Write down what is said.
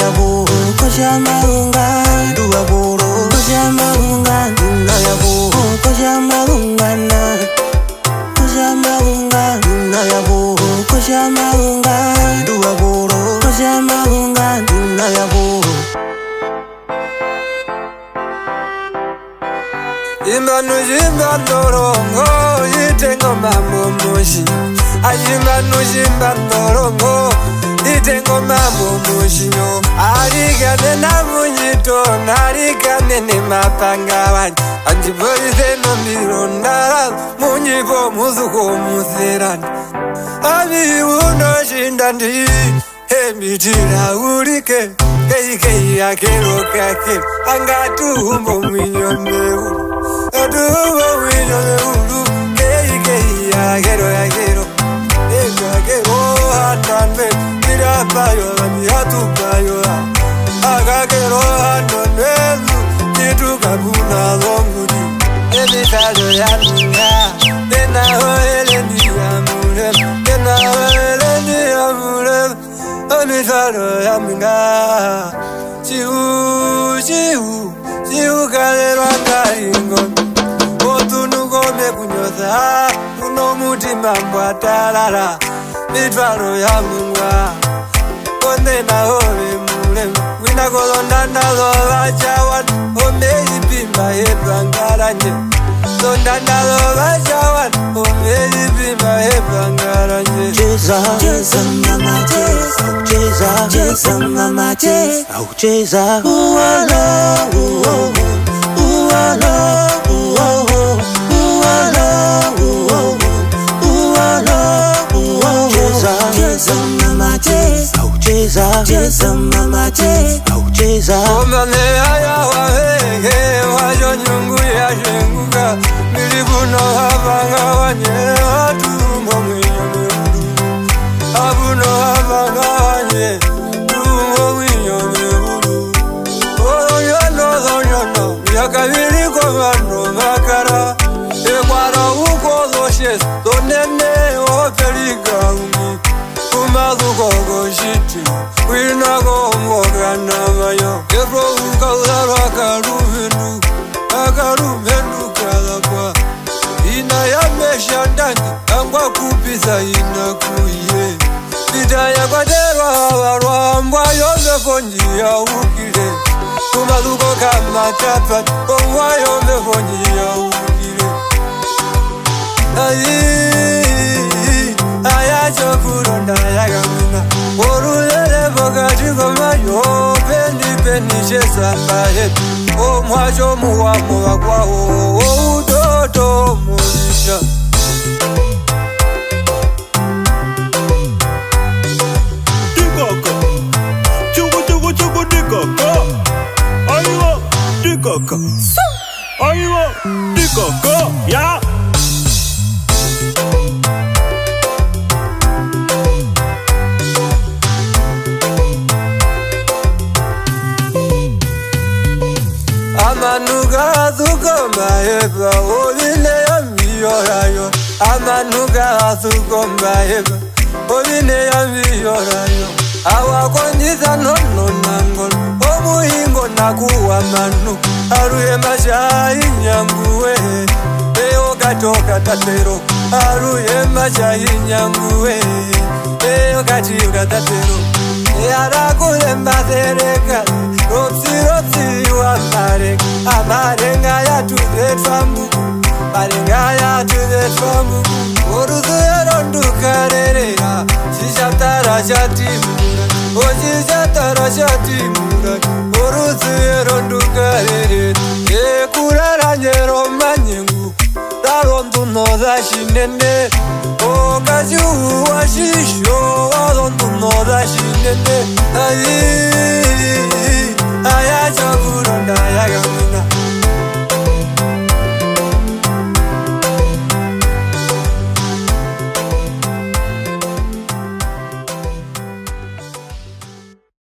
yabo Koshamaunga duaboro Koshamaunga duna yabo Koshamaunga na Koshamaunga duna yabo Koshamaunga duaboro Koshamaunga duna yabo Imbanushimbandorongo itengo mambo mushi Imbanushimbandorongo itengo mambo mushino Arigane na munyito narigane ne mapanga wanyi Anjiboize no mirondara munyibo muzuko muzerani Abi uno shindandi Emitira urike Kei akero kake Angatu humbo minyoneu Adubo minyoneu Kei akero Akero hananwe Kirapayo Miyatupayo Akakero hananwe Kitukabuna longudi Emitado yaminga Tena hoeleni amurem Tena hoeleni amurem Emitado yaminga Chiu kalero angaringo Otunuko mekunyoza Uno muti mambo atalala Mitwalo yaminga Konde na hove murem Wina kolondanda lola chawan Ome ipimba hepangaranje Londanda lola chawan Ome ipimba hepangaranje Cheza mama cheza Cheza mama cheza Cheza uwalo Uwalo Cheza mama cheza Cheza mama cheza Omane aya wahege Wajo nyungu ya shenguka Milikuno habanga wanye Atumbo mwinyome uru Abuno habanga wanye Tumbo mwinyome uru Oyono Yakaviri komando makara Ekwara uko doshes Donene operiga umi Umazuko goshiti Winago mogana mayo Ebro ukazaro akarumendu kalakwa Ina ya meshandani Angwa kupisa ina kuye Bidaya kwa derwa warwambwa Yombe konji ya ukile Umazuko kama tapat Ongwa yombe konji ya ukile Ayacho kuronda yagamina Orulele bogati komayo Peni chesa mbahe Omwacho muwa kwa Utoto monisha Dikoko Chugu dikoko Aiwa dikoko Aiwa dikoko Ya Amanuga azuko maheba Obine yambiyorayo Amanuga azuko maheba Obine yambiyorayo Awakondisa nono nangol Omuhingo nakuwa manu Aruye mashahi nyanguwe Eo katoka tatero Aruye mashahi nyanguwe Eo katika tatero Yarakule mbasereka Ropsi wa marek Amarenga ya tuzetwamu Marenga ya tuzetwamu Oruzu ya rondu karerera Shishatara shatimura Shishatara shatimura Oruzu ya rondu karerera Ekurara nyero manyengu Darondu noza shinende Okazu wa shisho Wadondu noza shinende Ayi